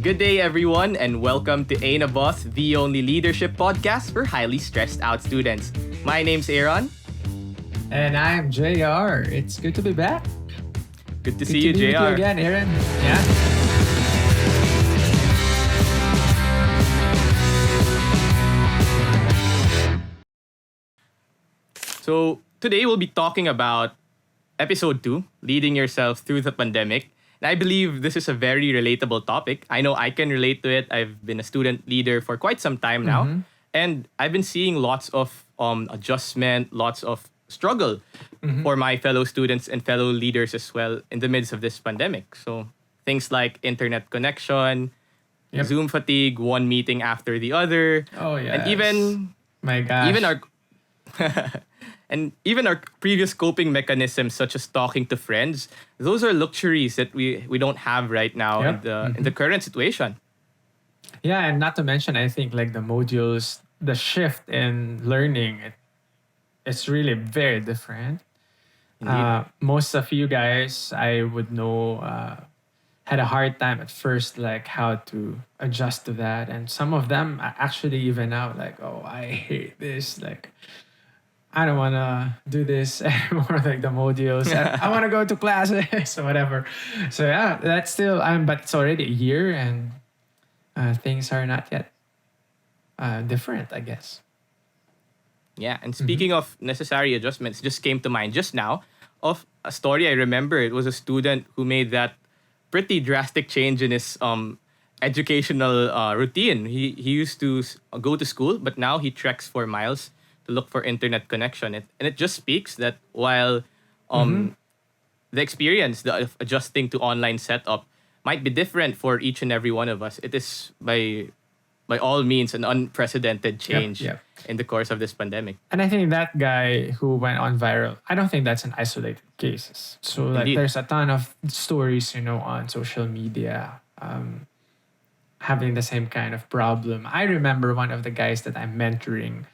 Good day, everyone, and welcome to Aina Boss, the only leadership podcast for highly stressed out students. My name's Aaron. And I'm JR. It's good to be back. Good to Good see to you, be with you JR. again, Aaron. Yeah. So, today we'll be talking about episode 2, leading yourself through the pandemic. And I believe this is a very relatable topic. I know I can relate to it. I've been a student leader for quite some time now. And I've been seeing lots of adjustment, lots of struggle for my fellow students and fellow leaders as well in the midst of this pandemic. So, things like internet connection, Yep. Zoom fatigue, one meeting after the other, Oh, yeah. and My gosh. even our and even our previous coping mechanisms such as talking to friends, those are luxuries that we don't have right now Yep. in the current situation. Yeah, and not to mention, I think like the modules, the shift in learning, it's really very different. Indeed. Most of you guys, I would know, had a hard time at first, like how to adjust to that. And some of them actually even out like, oh, I hate this. Like, I don't want to do this anymore, like the modules. I want to go to classes or whatever. So yeah, that's still, but it's already a year and things are not yet different, I guess. Yeah, and speaking of necessary adjustments, just came to mind just now of a story I remember. It was a student who made that pretty drastic change in his educational routine. He used to go to school, but now he treks for miles to look for internet connection. And it just speaks that while the experience of adjusting to online setup might be different for each and every one of us, it is by all means an unprecedented change Yep. in the course of this pandemic. And I think that guy who went on viral, I don't think that's an isolated case. So like Indeed. there's a ton of stories, on social media having the same kind of problem. I remember one of the guys that I'm mentoring.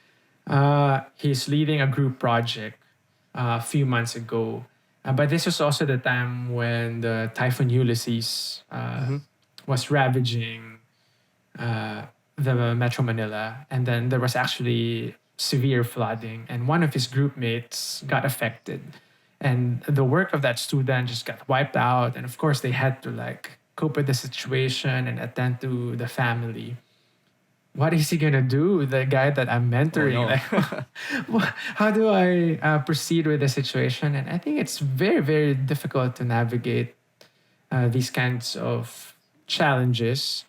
He's leading a group project a few months ago. But this was also the time when the Typhoon Ulysses was ravaging the Metro Manila. And then there was actually severe flooding. And one of his group mates got affected. And the work of that student just got wiped out. And of course, they had to like cope with the situation and attend to the family. What is he gonna do? The guy that I'm mentoring, Oh, no. like, how do I proceed with the situation? And I think it's very, very difficult to navigate these kinds of challenges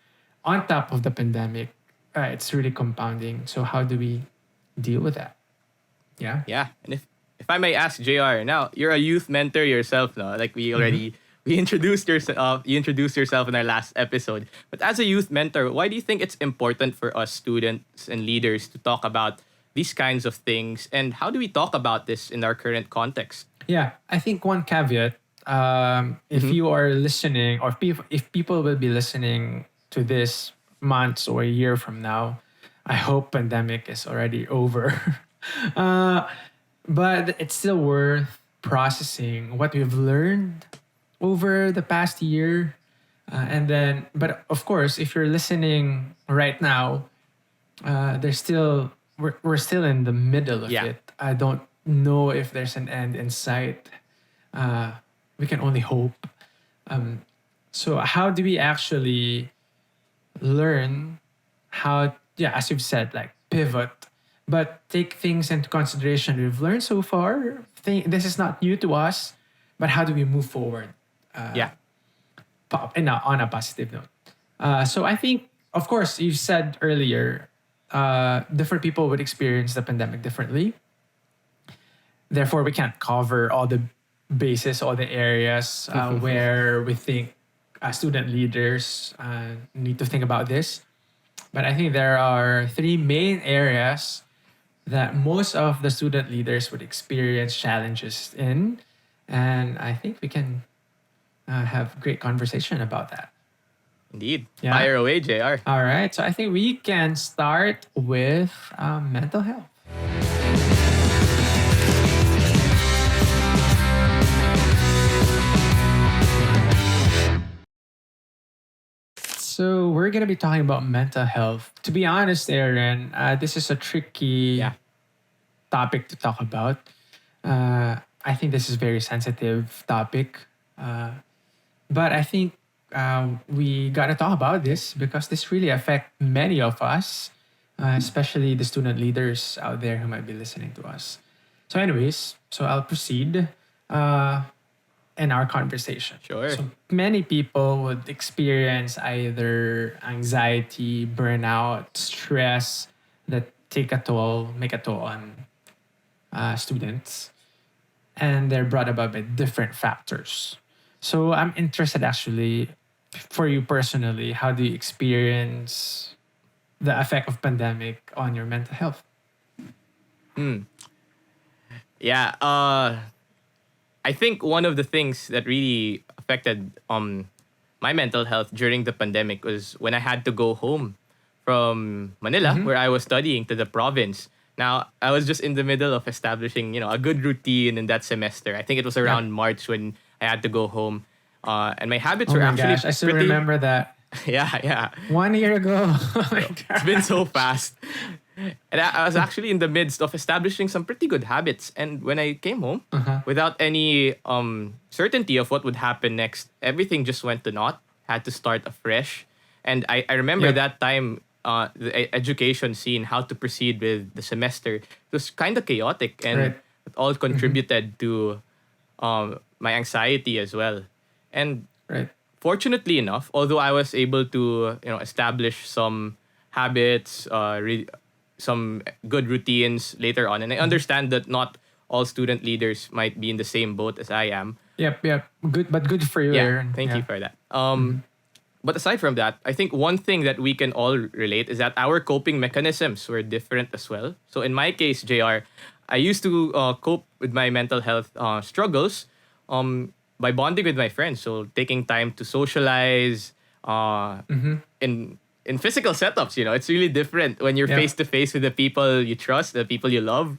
on top of the pandemic. It's really compounding. So how do we deal with that? Yeah. Yeah, and if I may ask JR, now you're a youth mentor yourself, no? Like we already we introduced yourself. You introduced yourself in our last episode. But as a youth mentor, why do you think it's important for us students and leaders to talk about these kinds of things? And how do we talk about this in our current context? Yeah, I think one caveat, if you are listening, or if people will be listening to this months or a year from now, I hope pandemic is already over. But it's still worth processing what we've learned over the past year. But of course, if you're listening right now, we're still in the middle of Yeah. it. I don't know if there's an end in sight. We can only hope. So how do we actually learn how, as you've said, like pivot, but take things into consideration we've learned so far? This is not new to us, but how do we move forward? Yeah. On a positive note. So I think, of course, you said earlier, different people would experience the pandemic differently. Therefore, we can't cover all the bases, all the areas where we think student leaders need to think about this. But I think there are three main areas that most of the student leaders would experience challenges in. And I think we can have great conversation about that. Indeed. Yeah. Fire away, JR. All right. So I think we can start with mental health. So we're gonna be talking about mental health. To be honest, Aaron, this is a tricky Yeah. topic to talk about. I think this is a very sensitive topic, uh, but I think we gotta talk about this because this really affect many of us, especially the student leaders out there who might be listening to us. So, anyways, so I'll proceed. In our conversation. Sure. So many people would experience either anxiety, burnout, stress that make a toll on students, and they're brought about by different factors. So I'm interested actually, for you personally, how do you experience the effect of pandemic on your mental health? Yeah. I think one of the things that really affected my mental health during the pandemic was when I had to go home from Manila, where I was studying, to the province. Now, I was just in the middle of establishing, a good routine in that semester. I think it was around March when I had to go home. And my habits Oh were my actually gosh, I still pretty. remember that. Yeah, yeah. 1 year ago. Oh my It's been god. so fast. And I was actually in the midst of establishing some pretty good habits. And when I came home, without any certainty of what would happen next, everything just went to naught. Had to start afresh. And I remember Yep. that time, the education scene, how to proceed with the semester, it was kind of chaotic. And Right. it all contributed to my anxiety as well. And Right. fortunately enough, although I was able to establish some habits, some good routines later on, and I understand that not all student leaders might be in the same boat as I am. Yep, yep. Good, but good for you, Yeah, Aaron. thank you Yeah. for that. But aside from that, I think one thing that we can all relate is that our coping mechanisms were different as well. So in my case, JR, I used to cope with my mental health struggles by bonding with my friends. So taking time to socialize in physical setups. It's really different when you're Yep. face to face with the people you trust, the people you love.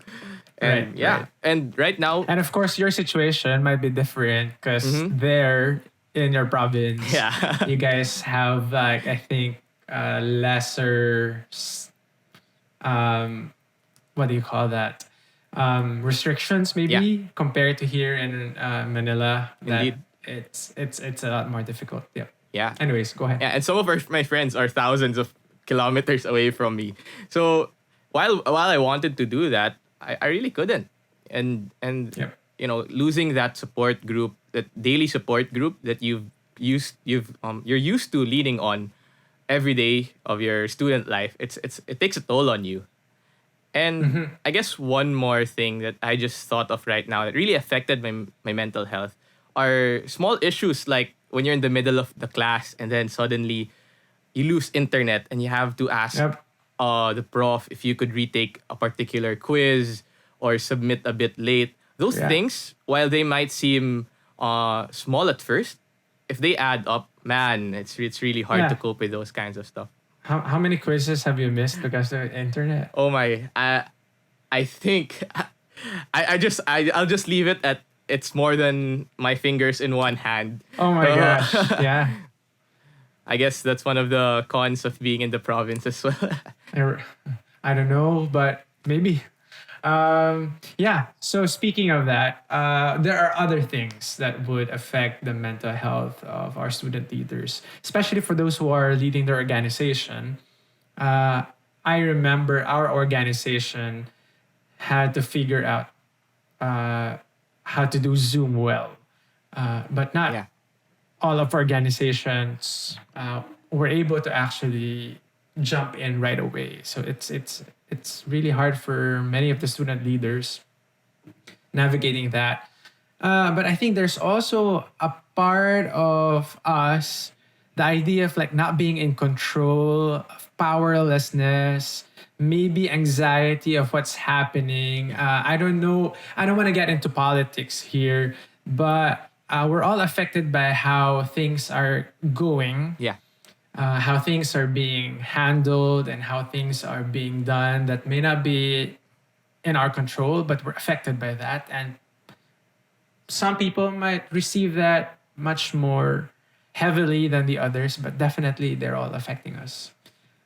And Right, yeah, right. and right now, And of course, your situation might be different because there in your province, yeah. you guys have like I think lesser, what do you call that? Restrictions maybe compared to here in Manila. That Indeed. it's a lot more difficult. Yep. Yeah. Anyways, go ahead. Yeah, and some of my friends are thousands of kilometers away from me. So while I wanted to do that, I really couldn't. And Yep. losing that support group, that daily support group that you're used to leaning on every day of your student life, it takes a toll on you. And I guess one more thing that I just thought of right now that really affected my mental health are small issues like when you're in the middle of the class and then suddenly you lose internet and you have to ask Yep. the prof if you could retake a particular quiz or submit a bit late. Those Yeah. things, while they might seem small at first, if they add up, man, it's really hard to Yeah. cope with those kinds of stuff. How many quizzes have you missed because of the internet? Oh my, I think I'll just leave it at it's more than my fingers in one hand. Oh my So, gosh. Yeah. I guess that's one of the cons of being in the province as well. I don't know, but maybe. Yeah. So speaking of that, there are other things that would affect the mental health of our student leaders, especially for those who are leading their organization. I remember our organization had to figure out how to do Zoom well, but not Yeah. all of organizations were able to actually jump in right away. So it's really hard for many of the student leaders navigating that. But I think there's also a part of us, the idea of like not being in control, of powerlessness, maybe anxiety of what's happening. I don't know. I don't want to get into politics here, but we're all affected by how things are going, Yeah. how things are being handled, and how things are being done that may not be in our control, but we're affected by that. And some people might receive that much more heavily than the others, but definitely they're all affecting us.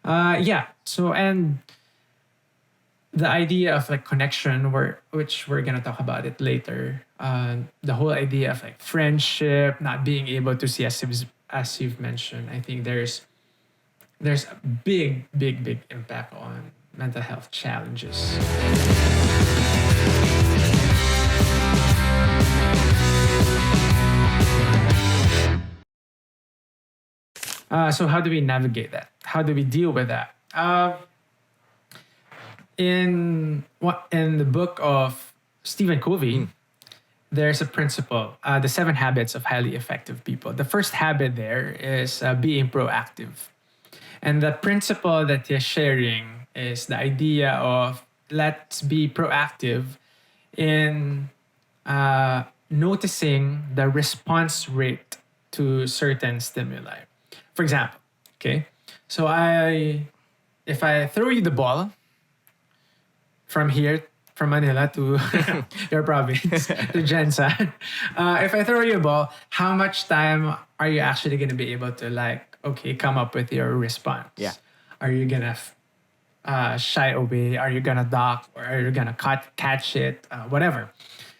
Yeah. So, and the idea of like connection, which we're gonna talk about it later. The whole idea of like friendship, not being able to see, as you've mentioned. I think there's a big impact on mental health challenges. So how do we navigate that? How do we deal with that? In the book of Stephen Covey, there's a principle, the 7 habits of highly effective people. The first habit there is being proactive. And the principle that he's sharing is the idea of let's be proactive in noticing the response rate to certain stimuli. For example, okay, so if I throw you the ball from here, from Manila to your province, to Jensen, if I throw you a ball, how much time are you actually going to be able to come up with your response? Yeah. Are you going to shy away? Are you going to duck? Or are you going to catch it? Whatever.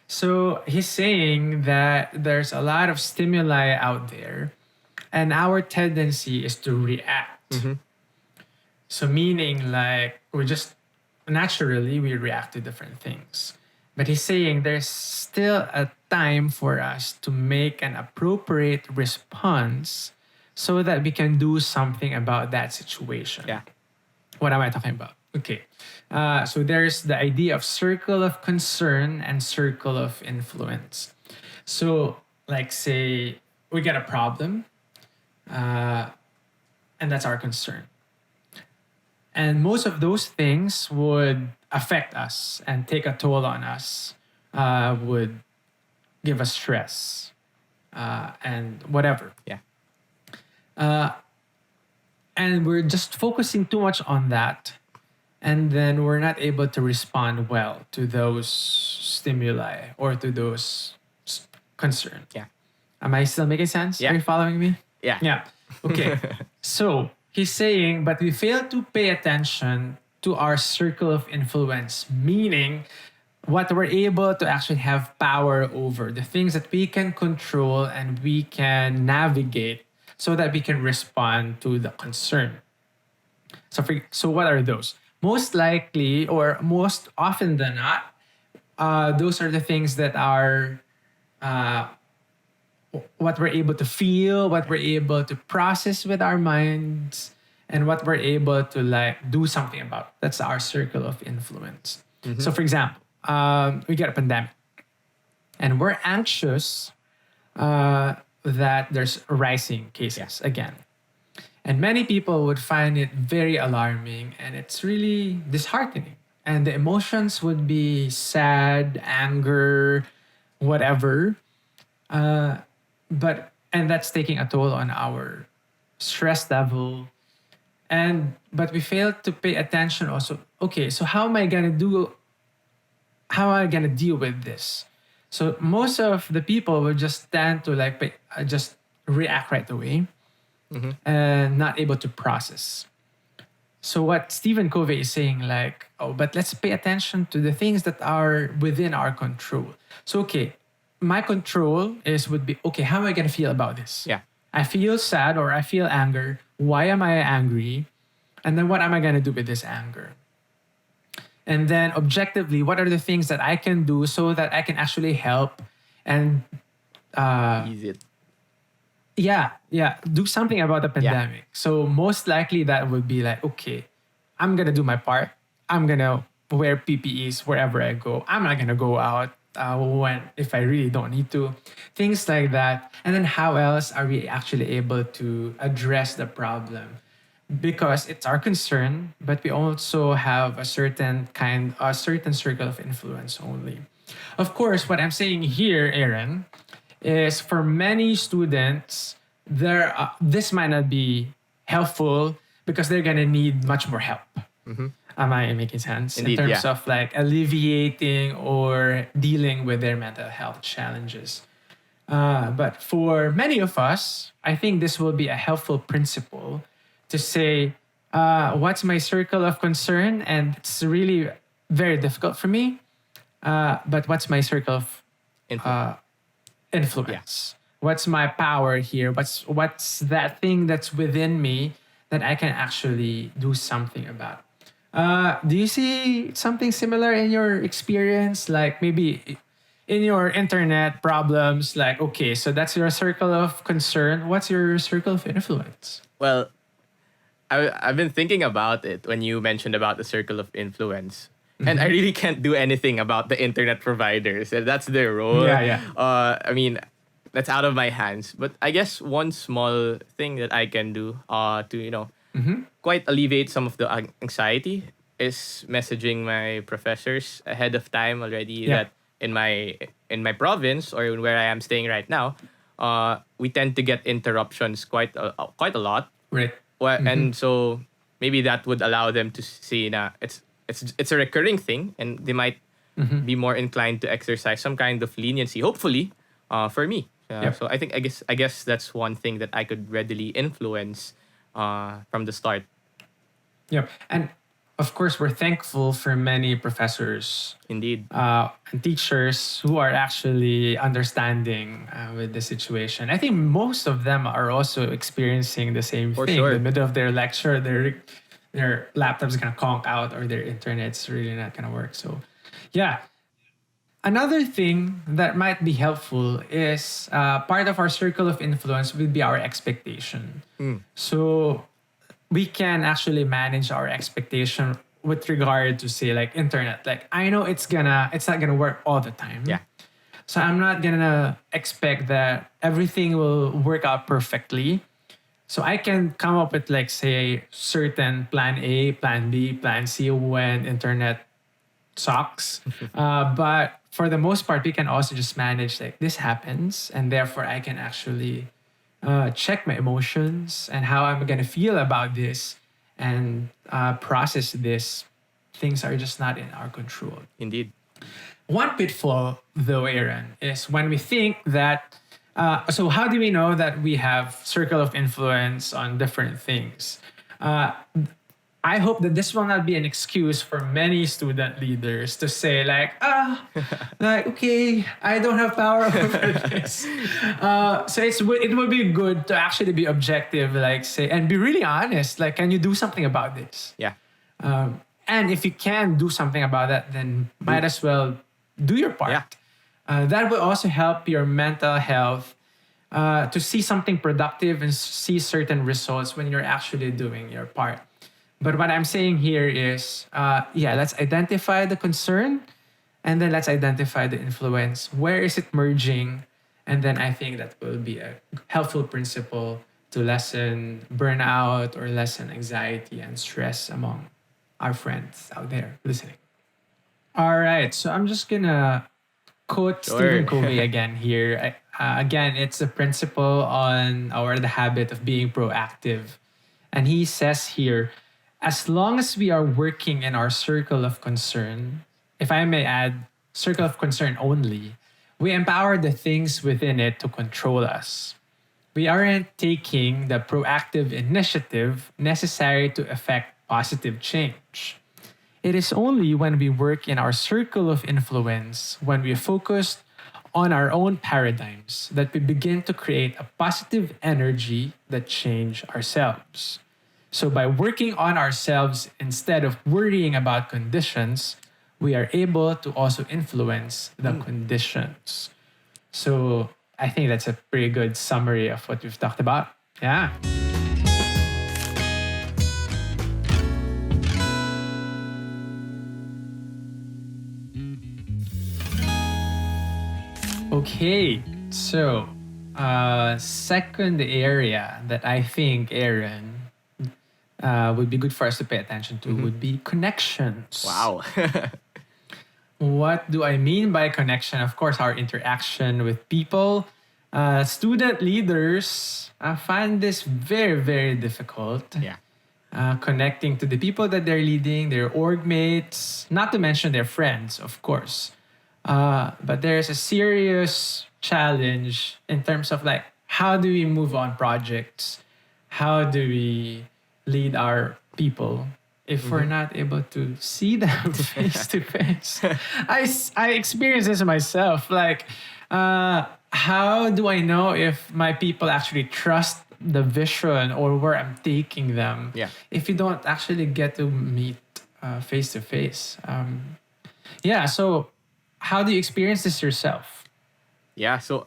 So he's saying that there's a lot of stimuli out there, and our tendency is to react. So meaning like we react to different things. But he's saying there's still a time for us to make an appropriate response so that we can do something about that situation. Yeah. What am I talking about? Okay. So there's the idea of circle of concern and circle of influence. So like say we get a problem, and that's our concern. And most of those things would affect us and take a toll on us, would give us stress, and whatever. Yeah. And we're just focusing too much on that. And then we're not able to respond well to those stimuli or to those concerns. Yeah. Am I still making sense? Yeah. Are you following me? Yeah. Yeah. Okay. So he's saying, but we fail to pay attention to our circle of influence, meaning what we're able to actually have power over, the things that we can control and we can navigate so that we can respond to the concern. So what are those? Most likely, or most often than not, those are the things that are what we're able to feel, what we're able to process with our minds, and what we're able to do something about. That's our circle of influence. So for example, we get a pandemic and we're anxious that there's rising cases again. And many people would find it very alarming and it's really disheartening. And the emotions would be sad, anger, whatever. And that's taking a toll on our stress level. But we fail to pay attention also. Okay, so how am I gonna deal with this? So most of the people will just tend to just react right away and not able to process. So what Stephen Covey is saying, but let's pay attention to the things that are within our control. So okay, my control would be okay, how am I gonna feel about this? Yeah. I feel sad or I feel anger. Why am I angry? And then what am I gonna do with this anger? And then objectively, what are the things that I can do so that I can actually help and Ease it. do something about the pandemic. So most likely that would be okay, I'm gonna do my part. I'm gonna wear PPEs wherever I go. I'm not gonna go out if I really don't need to. Things like that. And then how else are we actually able to address the problem? Because it's our concern, but we also have a certain circle of influence only. Of course, what I'm saying here, Aaron, is for many students, this might not be helpful because they're gonna need much more help. Am I making sense? Indeed, in terms of alleviating or dealing with their mental health challenges. But for many of us, I think this will be a helpful principle to say, what's my circle of concern? And it's really very difficult for me. But what's my circle of Influence. influence? What's my power here? What's that thing that's within me that I can actually do something about? Do you see something similar in your experience? Like maybe in your internet problems, like, okay, so that's your circle of concern. What's your circle of influence? Well, I've been thinking about it when you mentioned about the circle of influence. And I really can't do anything about the internet providers. That's their role. Yeah, yeah. I mean, that's out of my hands. But I guess one small thing that I can do to, quite alleviate some of the anxiety is messaging my professors ahead of time already Yeah. that in my province or where I am staying right now, we tend to get interruptions quite a lot. Right. Well, and so maybe that would allow them to see na it's a recurring thing, and they might be more inclined to exercise some kind of leniency, hopefully, for me. Yep. So I guess that's one thing that I could readily influence from the start. Yep. And of course, we're thankful for many professors Indeed. and teachers who are actually understanding with the situation. I think most of them are also experiencing the same For thing. sure. In the middle of their lecture, their laptop's gonna conk out or their internet's really not gonna work. So, yeah. Another thing that might be helpful is part of our circle of influence will be our expectation. So we can actually manage our expectation with regard to say like internet. Like I know it's not gonna work all the time. Yeah. So I'm not gonna expect that everything will work out perfectly. So I can come up with like say certain plan A, plan B, plan C when internet sucks. But for the most part, we can also just manage like this happens, and therefore I can actually check my emotions and how I'm gonna feel about this and process this. Things are just not in our control. Indeed. One pitfall, though, Aaron, is when we think that. So, how do we know that we have circle of influence on different things? I hope that this will not be an excuse for many student leaders to say like okay, I don't have power over this. So it would be good to actually be objective, like say, and be really honest. Like, can you do something about this? Yeah. And if you can do something about that, then might as well do your part. Yeah. That will also help your mental health to see something productive and see certain results when you're actually doing your part. But what I'm saying here is, let's identify the concern and then let's identify the influence. Where is it merging? And then I think that will be a helpful principle to lessen burnout or lessen anxiety and stress among our friends out there listening. All right, so I'm just gonna quote Sure. Stephen Covey again here. Again, it's a principle on or the habit of being proactive. And he says here, as long as we are working in our circle of concern, if I may add, circle of concern only, we empower the things within it to control us. We aren't taking the proactive initiative necessary to effect positive change. It is only when we work in our circle of influence, when we focus on our own paradigms, that we begin to create a positive energy that change ourselves. So by working on ourselves instead of worrying about conditions, we are able to also influence the conditions. So I think that's a pretty good summary of what we've talked about. Yeah. Okay, so second area that I think, Aaron, would be good for us to pay attention to would be connections. Wow. What do I mean by connection? Of course, our interaction with people. Student leaders find this very, very difficult. Yeah. Connecting to the people that they're leading, their org mates, not to mention their friends, of course. But there's a serious challenge in terms of like how do we move on projects? How do we lead our people if we're not able to see them face to face? I experience this myself. Like, how do I know if my people actually trust the vision or where I'm taking them Yeah. if you don't actually get to meet face to face? Yeah. So, how do you experience this yourself? Yeah, so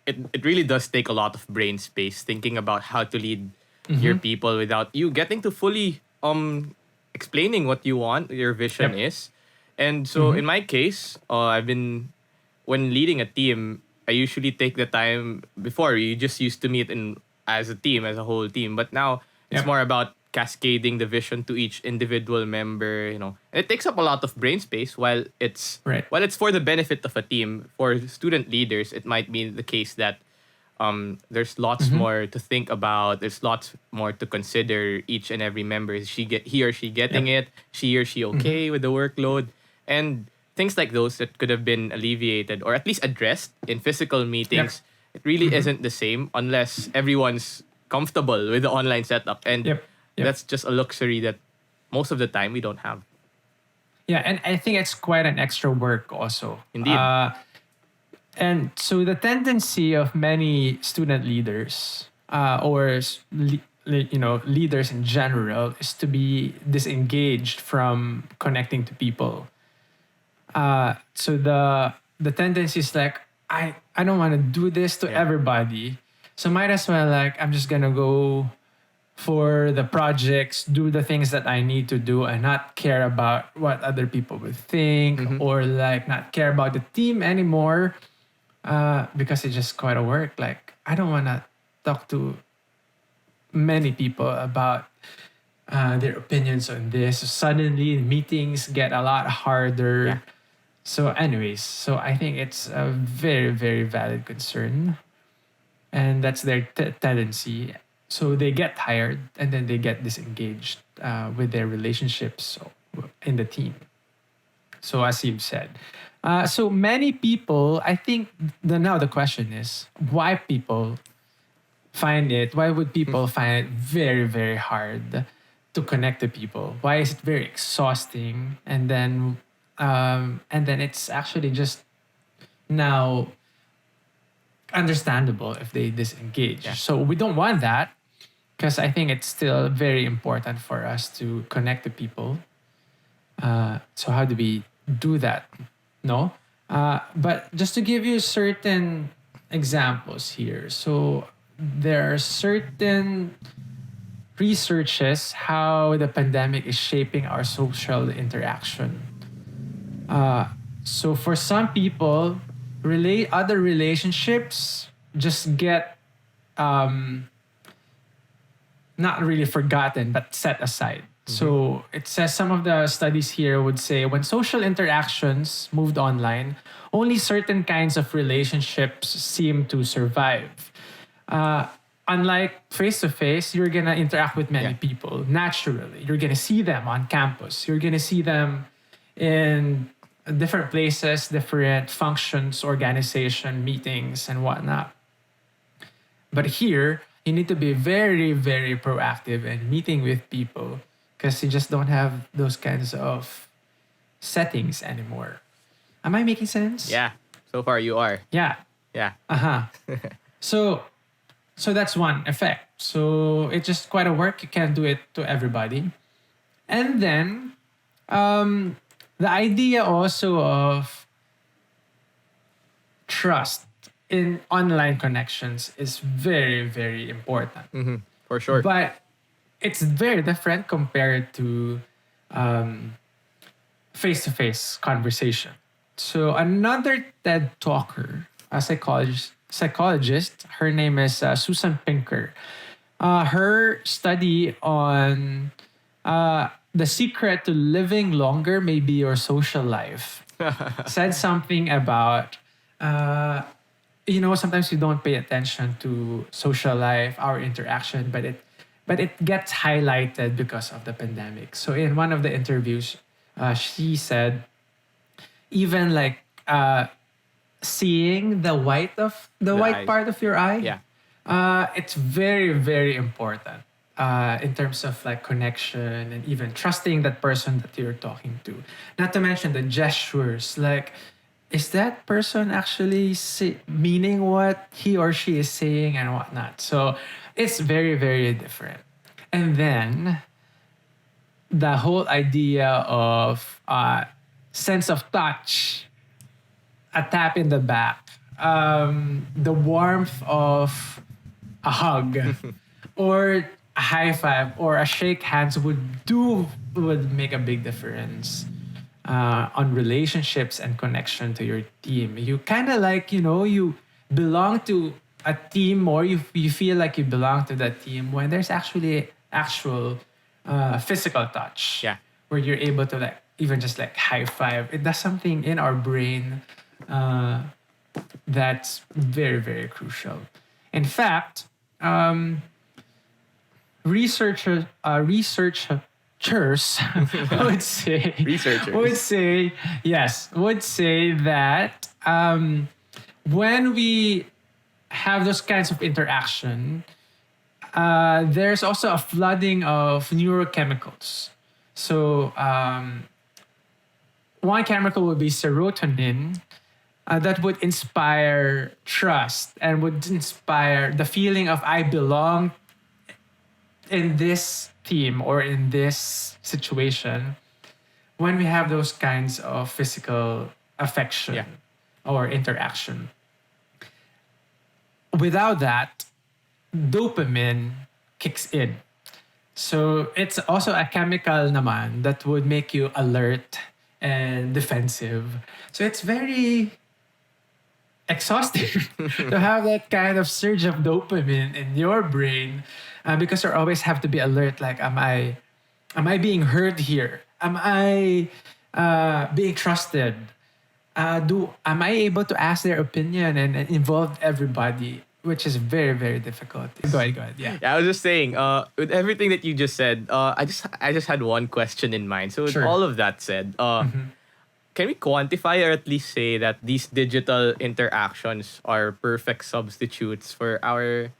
it really does take a lot of brain space thinking about how to lead your Mm-hmm. people without you getting to fully explaining what you want your vision Yep. is. And so Mm-hmm. in my case, I've been when leading a team, I usually take the time before you just used to meet in as a team, as a whole team. But now it's Yep. more about cascading the vision to each individual member, And it takes up a lot of brain space Right. while it's for the benefit of a team. For student leaders, it might be the case that there's lots Mm-hmm. more to think about. There's lots more to consider each and every member. Is he or she getting Yep. it? She or she Mm-hmm. okay with the workload? And things like those that could have been alleviated or at least addressed in physical Yep. meetings. It really Mm-hmm. isn't the same unless everyone's comfortable with the online setup. And Yep. Yep. that's just a luxury that most of the time we don't have. Yeah, and I think it's quite an extra work also. Indeed. And so the tendency of many student leaders leaders in general is to be disengaged from connecting to people. So the tendency is like I don't want to do this to Yeah. everybody, so might as well like I'm just gonna go for the projects, do the things that I need to do, and not care about what other people would think, or like not care about the team anymore, because it's just quite a work. Like I don't want to talk to many people about their opinions on this. So suddenly meetings get a lot harder. Yeah. So, anyways, so I think it's a very, very valid concern, and that's their tendency. So they get tired and then they get disengaged with their relationships in the team. So as you've said, so many people, I think now the question is why people find it. Why would people find it very, very hard to connect to people? Why is it very exhausting? And then it's actually just now understandable if they disengage. Yeah. So we don't want that because I think it's still very important for us to connect to people. So how do we do that? No, but just to give you certain examples here. So there are certain researches how the pandemic is shaping our social interaction. So for some people, other relationships just get not really forgotten but set aside. So it says some of the studies here would say when social interactions moved online, only certain kinds of relationships seem to survive. Unlike face to face, you're gonna interact with many Yeah. people naturally. You're gonna see them on campus. You're gonna see them in different places, different functions, organization, meetings, and whatnot. But here, you need to be very, very proactive and meeting with people because you just don't have those kinds of settings anymore. Am I making sense? Yeah. So far you are. Yeah. Yeah. Uh-huh. So that's one effect. So it's just quite a work. You can't do it to everybody. And then the idea also of trust in online connections is very, very important. For sure. But it's very different compared to face-to-face conversation. So another TED talker, a psychologist, her name is Susan Pinker. Her study on the secret to living longer may be your social life said something about sometimes we don't pay attention to social life, our interaction, but it gets highlighted because of the pandemic. So in one of the interviews, she said even like seeing the white of the white eyes. part of your eye. Yeah. It's very, very important in terms of like connection and even trusting that person that you're talking to. Not to mention the gestures. Like, is that person actually meaning what he or she is saying and whatnot? So it's very, very different. And then the whole idea of sense of touch, a tap in the back, the warmth of a hug, or a high five, or a shake hands would make a big difference on relationships and connection to your team. You kind of like you belong to a team, or you feel like you belong to that team when there's actually actual physical touch. Yeah. Where you're able to like even just like high five. It does something in our brain that's very, very crucial. In fact, researchers would say Researchers. would say that when we have those kinds of interaction, there's also a flooding of neurochemicals. So one chemical would be serotonin, that would inspire trust and would inspire the feeling of I belong in this team or in this situation when we have those kinds of physical affection or interaction. Without that, dopamine kicks in. So it's also a chemical naman that would make you alert and defensive. So it's very exhausting to have that kind of surge of dopamine in your brain because you always have to be alert. Like, am I being heard here? Am I being trusted? Am I able to ask their opinion and involve everybody? Which is very, very difficult. Go ahead. Yeah. Yeah, I was just saying, with everything that you just said, I just had one question in mind. So with Sure. all of that said, can we quantify or at least say that these digital interactions are perfect substitutes for our,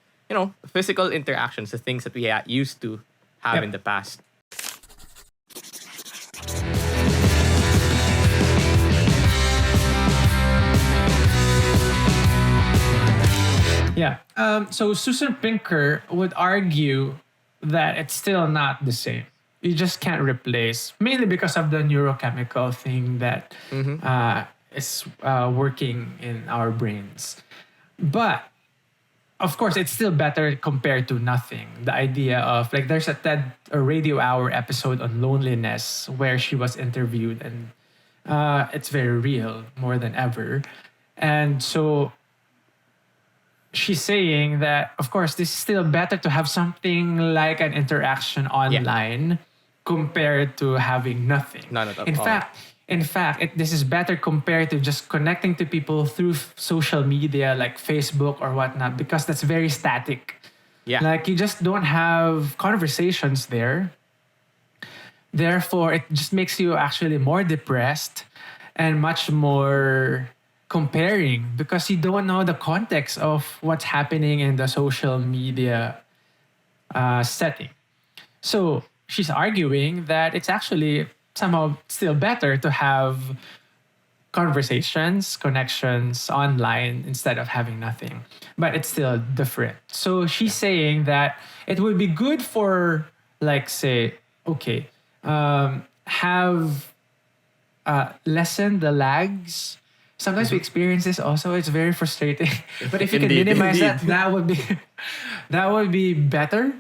physical interactions, the things that we used to have Yep. in the past? Yeah. So Susan Pinker would argue that it's still not the same. You just can't replace, mainly because of the neurochemical thing that is working in our brains. But of course, it's still better compared to nothing. The idea of like, there's a Radio Hour episode on loneliness where she was interviewed, and it's very real more than ever. And so she's saying that, of course, this is still better to have something like an interaction online compared to having nothing. None at all. In fact, this is better compared to just connecting to people through social media like Facebook or whatnot, because that's very static. Yeah. Like, you just don't have conversations there. Therefore, it just makes you actually more depressed and much more comparing, because you don't know the context of what's happening in the social media setting. So she's arguing that it's actually somehow still better to have conversations, connections online instead of having nothing. But it's still different. So she's saying that it would be good for, like, say, okay, have lessen the lags. Sometimes we experience this also. It's very frustrating. But if you can minimize that, that would be better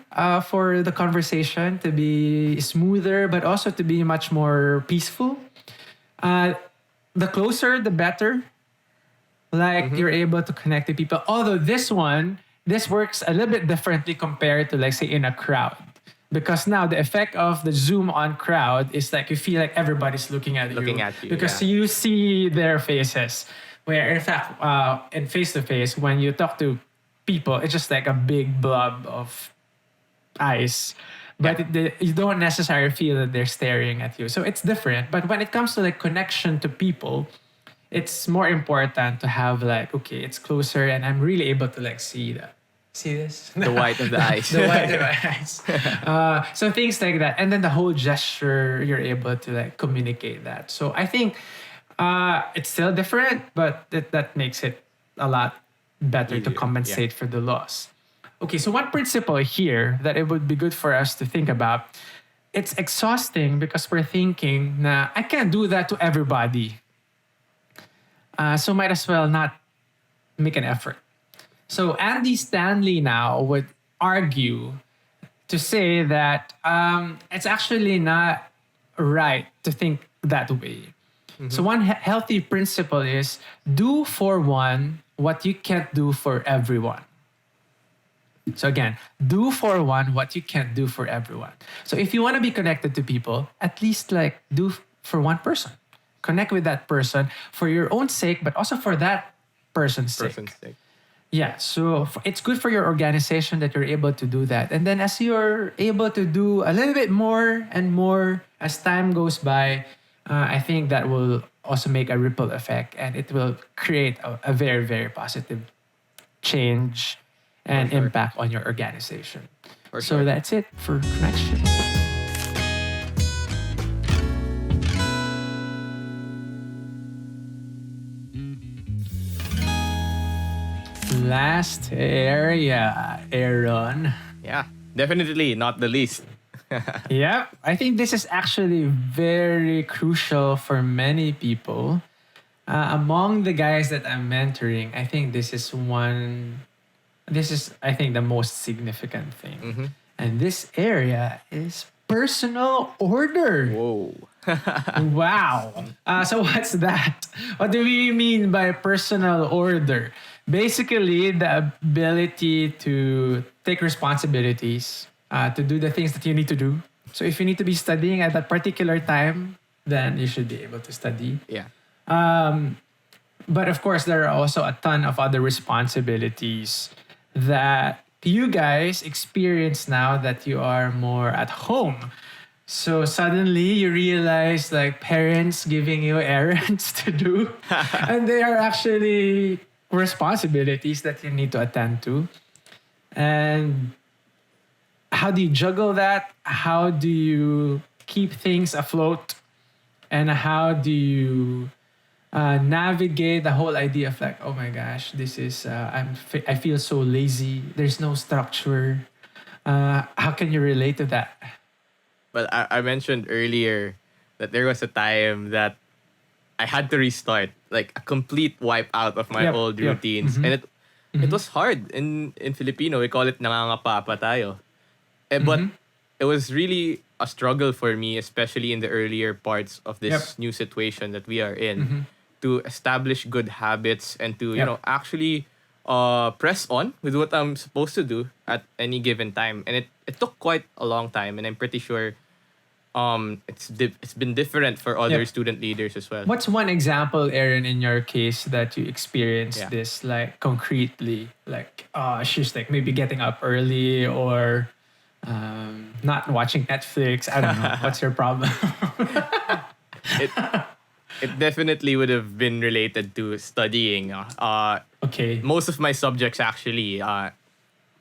for the conversation to be smoother, but also to be much more peaceful. The closer, the better. Like, you're able to connect to people. Although this works a little bit differently compared to, like, say, in a crowd. Because now the effect of the zoom on crowd is like you feel like everybody's looking at you. Because you see their faces. Where in fact, in face-to-face, when you talk to people, it's just like a big blob of eyes. But you don't necessarily feel that they're staring at you. So it's different. But when it comes to like connection to people, it's more important to have like, okay, it's closer and I'm really able to like see that. See this? The white of the eyes. The white of the eyes. So things like that. And then the whole gesture, you're able to like communicate that. So I think it's still different, but that makes it a lot better to Easier, compensate for the loss. Okay, so one principle here that it would be good for us to think about, it's exhausting because we're thinking, nah, I can't do that to everybody. So might as well not make an effort. So Andy Stanley now would argue to say that it's actually not right to think that way. So one healthy principle is do for one what you can't do for everyone. So again, do for one what you can't do for everyone. So if you want to be connected to people, at least like do for one person. Connect with that person for your own sake, but also for that person's sake. Yeah, so it's good for your organization that you're able to do that. And then as you're able to do a little bit more and more as time goes by, I think that will also make a ripple effect and it will create a very, very positive change and For sure. impact on your organization. For So sure. that's it for connection. Last area, Aaron. Yeah, definitely not the least. Yep, I think this is actually very crucial for many people. Among the guys that I'm mentoring, I think this is I think, the most significant thing. And this area is personal order. Whoa. Wow. So what's that? What do we mean by personal order? Basically, the ability to take responsibilities, to do the things that you need to do. So if you need to be studying at that particular time, then you should be able to study. Yeah. But of course, there are also a ton of other responsibilities that you guys experience now that you are more at home. So suddenly you realize like parents giving you errands to do, and they are actually responsibilities that you need to attend to. And how do you juggle that? How do you keep things afloat? And how do you navigate the whole idea of like, oh my gosh, this is I feel so lazy. There's no structure. How can you relate to that? Well, I mentioned earlier that there was a time that I had to restart, like a complete wipe out of my Yep, old yep. routines. And it was hard. In Filipino, we call it nangangapa pa tayo. But it was really a struggle for me, especially in the earlier parts of this Yep. new situation that we are in, to establish good habits and to, actually press on with what I'm supposed to do at any given time. And it took quite a long time, and I'm pretty sure it's been different for other Yep. student leaders as well. What's one example, Aaron, in your case that you experienced Yeah. this like concretely? Like, she's like maybe getting up early or not watching Netflix. I don't know. What's your problem? it it definitely would have been related to studying. Okay. Most of my subjects actually,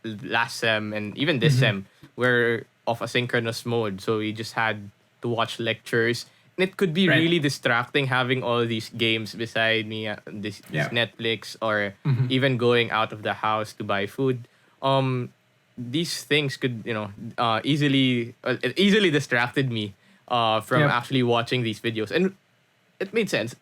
last sem and even this sem, were of asynchronous mode. So we just had to watch lectures. And it could be Right. really distracting having all these games beside me, this Yeah. Netflix, or even going out of the house to buy food. These things could, it easily distracted me from Yep. actually watching these videos. And it made sense.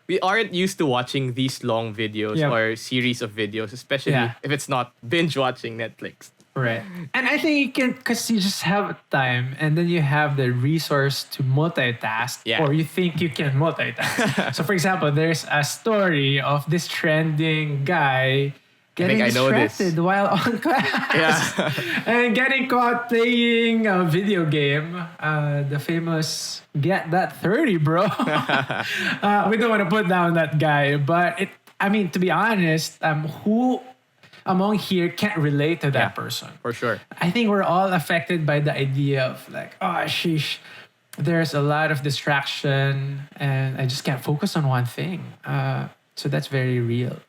We aren't used to watching these long videos Yep. or series of videos, especially Yeah. if it's not binge watching Netflix. Right. And I think you can, because you just have time and then you have the resource to multitask, Yeah. or you think you can multitask. So, for example, there's a story of this trending guy getting I know this. distracted while on class. Yeah. And getting caught playing a video game, the famous Get That 30, bro. We don't want to put down that guy, but to be honest, who among here can't relate to that Yeah. person? For sure. I think we're all affected by the idea of like, oh, sheesh, there's a lot of distraction and I just can't focus on one thing. So that's very real.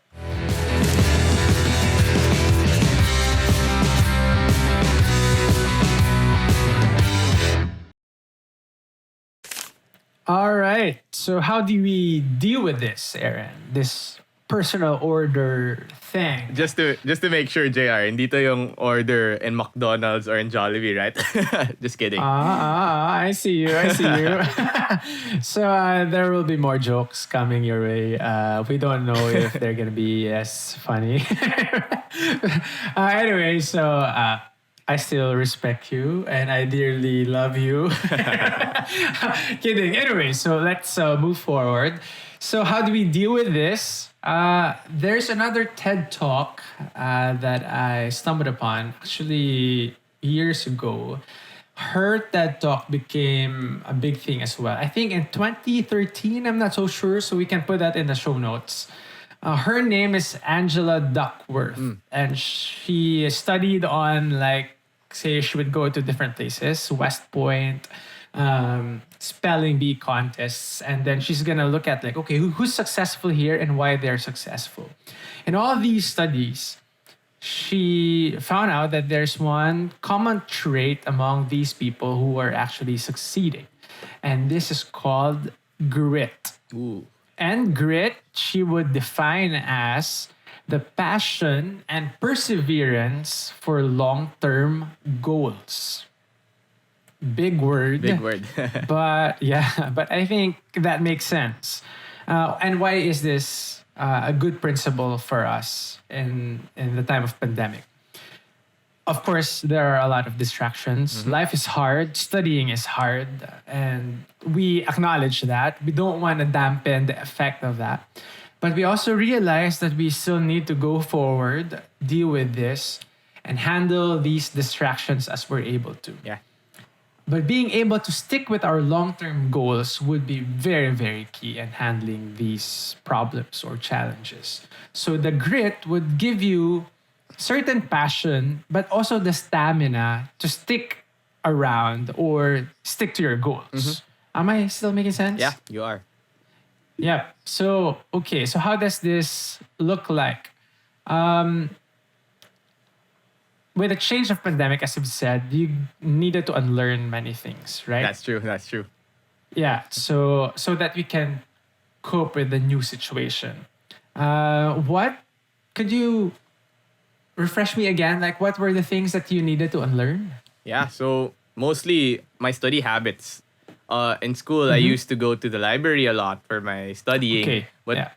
All right. So how do we deal with this, Aaron? This personal order thing. Just to make sure, JR, hindi to yung order in McDonald's or in Jollibee, right? Just kidding. I see you. I see you. So there will be more jokes coming your way. We don't know if they're gonna be as funny. Anyway, so I still respect you and I dearly love you. Kidding. Anyway, so let's move forward. So how do we deal with this? There's another TED Talk that I stumbled upon actually years ago. Her TED Talk became a big thing as well. I think in 2013, I'm not so sure, so we can put that in the show notes. Her name is Angela Duckworth, and she studied on, like, say she would go to different places, West Point, spelling bee contests, and then she's gonna look at, like, okay, who's successful here and why they're successful. In all these studies, she found out that there's one common trait among these people who are actually succeeding, and this is called grit. Ooh. And grit, she would define as the passion and perseverance for long-term goals. Big word. Big word. But yeah, but I think that makes sense. And why is this a good principle for us in the time of pandemic? Of course, there are a lot of distractions. Life is hard, studying is hard, and we acknowledge that. We don't want to dampen the effect of that. But we also realize that we still need to go forward, deal with this, and handle these distractions as we're able to. Yeah. But being able to stick with our long-term goals would be very, very key in handling these problems or challenges. So the grit would give you certain passion, but also the stamina to stick around or stick to your goals. Am I still making sense? Yeah, you are. Yeah. So, okay. So how does this look like? With the change of pandemic, as you've said, you needed to unlearn many things, right? That's true. That's true. Yeah. So that we can cope with the new situation. What could you refresh me again? Like, what were the things that you needed to unlearn? Yeah, so mostly my study habits. In school, I used to go to the library a lot for my studying. Okay, But yeah.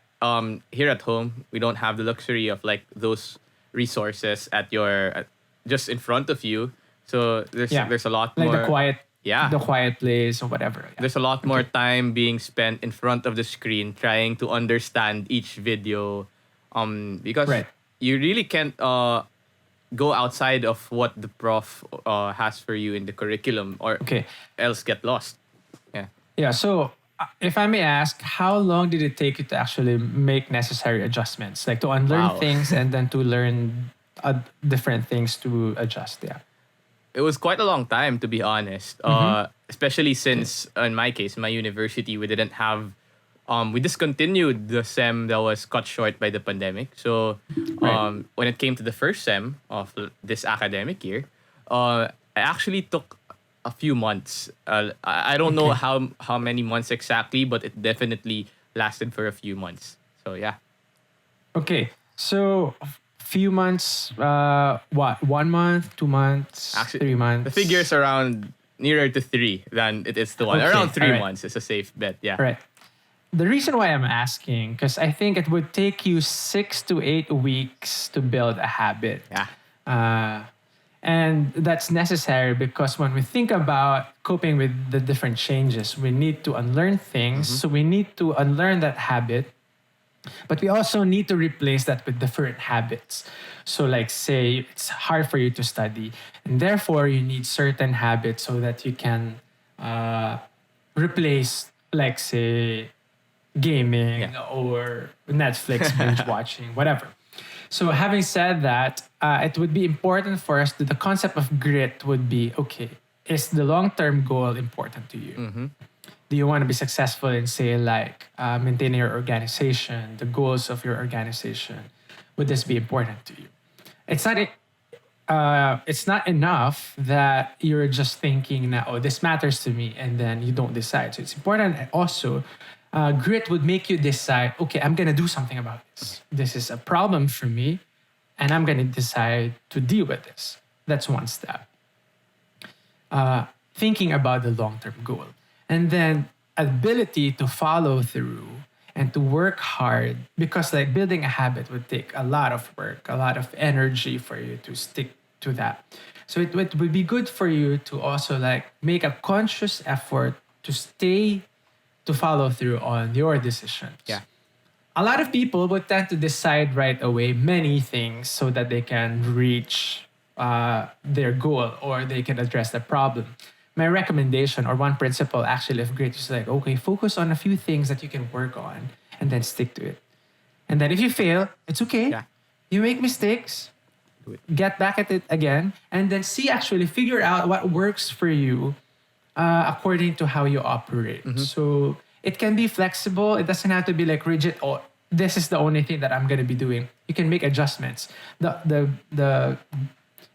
here at home, we don't have the luxury of, like, those resources at your just in front of you. So there's a lot Like more. the quiet place or whatever. Yeah. There's a lot more time being spent in front of the screen trying to understand each video, because Right. you really can't go outside of what the prof has for you in the curriculum, or Okay. else get lost. Yeah. Yeah. So, if I may ask, how long did it take you to actually make necessary adjustments, like to unlearn Wow. things and then to learn different things to adjust? Yeah. It was quite a long time, to be honest. Especially since, in my case, my university, we didn't have, we discontinued the sem that was cut short by the pandemic. So, Right. when it came to the first sem of this academic year, I actually took a few months. I don't know how many months exactly, but it definitely lasted for a few months. So yeah. Okay. So, few months. What? 1 month, 2 months, Actually, 3 months. The figure's around nearer to 3 than it is to 1. Okay, Around 3 alright. months is a safe bet. Yeah. Right. The reason why I'm asking, because I think it would take you 6 to 8 weeks to build a habit. Yeah. And that's necessary because when we think about coping with the different changes, we need to unlearn things. So we need to unlearn that habit, but we also need to replace that with different habits. So, like, say it's hard for you to study, and therefore you need certain habits so that you can replace, like, say, gaming Yeah. or Netflix binge watching, whatever. So, having said that, it would be important for us that the concept of grit would be okay. is the long-term goal important to you? Do you want to be successful in, say, like maintaining your organization, the goals of your organization? Would this be important to you? It's not. It's not enough that you're just thinking now, oh, this matters to me, and then you don't decide. So it's important also. Grit would make you decide, okay, I'm gonna do something about this. This is a problem for me, and I'm gonna decide to deal with this. That's one step. Thinking about the long-term goal, and then ability to follow through and to work hard, because like building a habit would take a lot of work, a lot of energy for you to stick to that. So it would be good for you to also like make a conscious effort to follow through on your decisions. Yeah. A lot of people would tend to decide right away many things so that they can reach their goal or they can address the problem. My recommendation or one principle actually of grit is like, okay, focus on a few things that you can work on and then stick to it. And then if you fail, it's okay. Yeah. You make mistakes, get back at it again, and then figure out what works for you according to how you operate. So it can be flexible. It doesn't have to be like rigid. Oh, this is the only thing that I'm going to be doing. You can make adjustments. The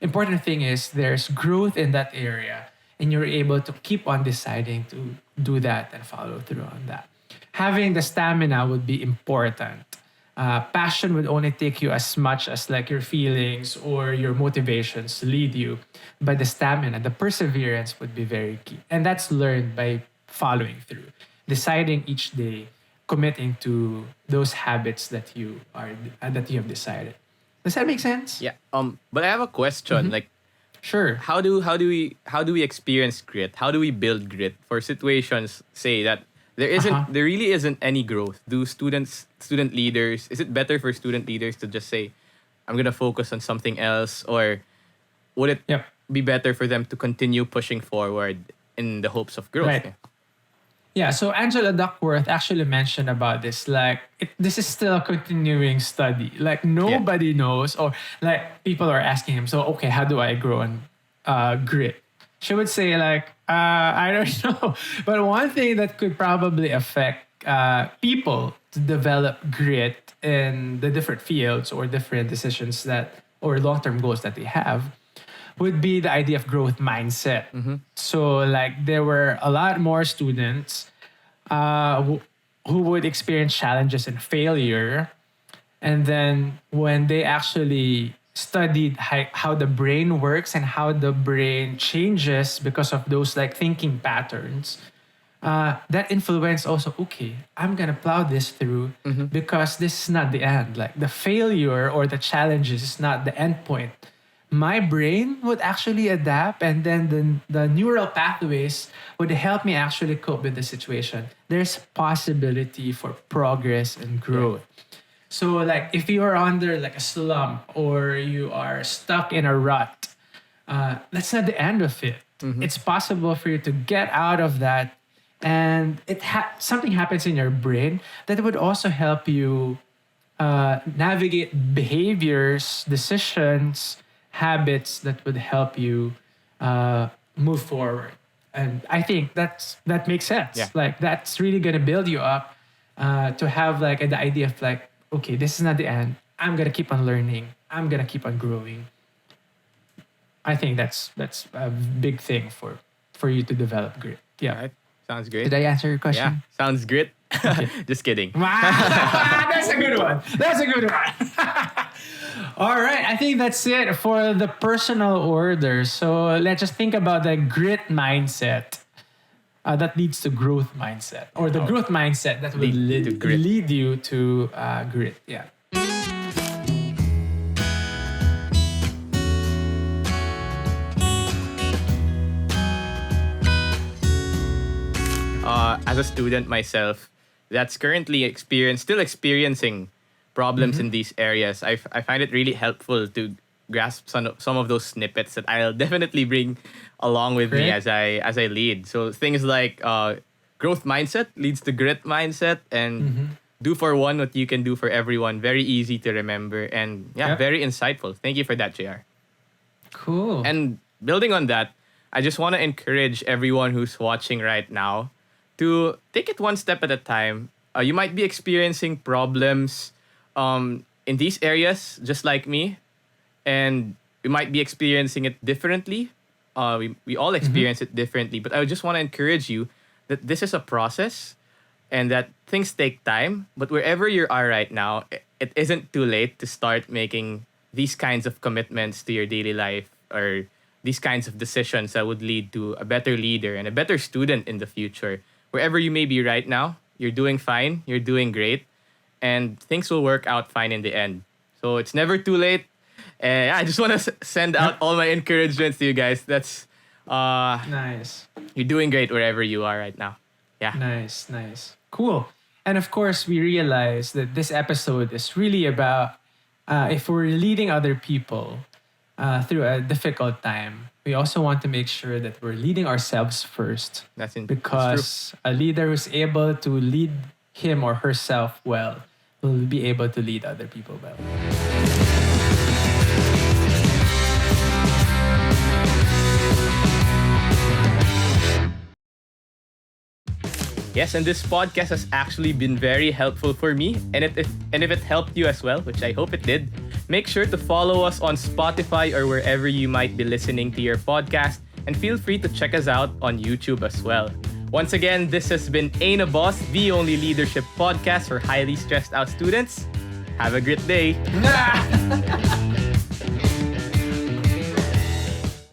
important thing is there's growth in that area, and you're able to keep on deciding to do that and follow through on that. Having the stamina would be important. Passion would only take you as much as like your feelings or your motivations lead you, but the stamina, the perseverance would be very key, and that's learned by following through, deciding each day, committing to those habits that you have decided. Does that make sense? Yeah. But I have a question. Like, Sure. how do we experience grit? How do we build grit for situations, say that there really isn't any growth? Do student leaders, is it better for student leaders to just say, I'm gonna focus on something else, or would it Yep. be better for them to continue pushing forward in the hopes of growth? Right. Yeah, so Angela Duckworth actually mentioned about this. Like, this is still a continuing study. Like, nobody knows, or like people are asking him, so, okay, how do I grow in grit? She would say, like, I don't know. But one thing that could probably affect people to develop grit in the different fields or different decisions or long term goals that they have would be the idea of growth mindset. So, like, there were a lot more students who would experience challenges and failure. And then when they actually studied how the brain works and how the brain changes because of those like thinking patterns, that influence also, okay, I'm gonna plow this through because this is not the end. Like the failure or the challenges is not the end point. My brain would actually adapt, and then the neural pathways would help me actually cope with the situation. There's possibility for progress and growth. So like if you are under like a slump or you are stuck in a rut, that's not the end of it. It's possible for you to get out of that, and something happens in your brain that would also help you navigate behaviors, decisions, habits that would help you move forward. And I think that makes sense. Yeah. Like that's really gonna build you up to have like the idea of like, okay, this is not the end. I'm gonna keep on learning. I'm gonna keep on growing. I think that's a big thing for you to develop grit. Yeah. All right. Sounds great. Did I answer your question? Yeah. Sounds great. Just kidding. That's a good one. That's a good one. All right. I think that's it for the personal order. So let's just think about the grit mindset that leads to growth mindset, or the growth mindset that will lead you to grit. Yeah. As a student myself, that's currently still experiencing problems in these areas, I find it really helpful to grasp some of those snippets that I'll definitely bring along with me as I lead. So things like growth mindset leads to grit mindset, and do for one what you can do for everyone. Very easy to remember, and very insightful. Thank you for that, JR. Cool. And building on that, I just want to encourage everyone who's watching right now to take it one step at a time. You might be experiencing problems in these areas, just like me, and we might be experiencing it differently. We all experience it differently, but I just want to encourage you that this is a process and that things take time. But wherever you are right now, it isn't too late to start making these kinds of commitments to your daily life or these kinds of decisions that would lead to a better leader and a better student in the future. Wherever you may be right now, you're doing fine, you're doing great, and things will work out fine in the end. So it's never too late. And I just want to send out all my encouragements to you guys. That's Nice. you're doing great wherever you are right now. Yeah. Nice. Cool. And of course, we realize that this episode is really about if we're leading other people through a difficult time, we also want to make sure that we're leading ourselves first. That's true. Because a leader who's able to lead him or herself well will be able to lead other people well. Yes, and this podcast has actually been very helpful for me. And if it helped you as well, which I hope it did, make sure to follow us on Spotify or wherever you might be listening to your podcast. And feel free to check us out on YouTube as well. Once again, this has been Ain't a Boss, the only leadership podcast for highly stressed out students. Have a great day.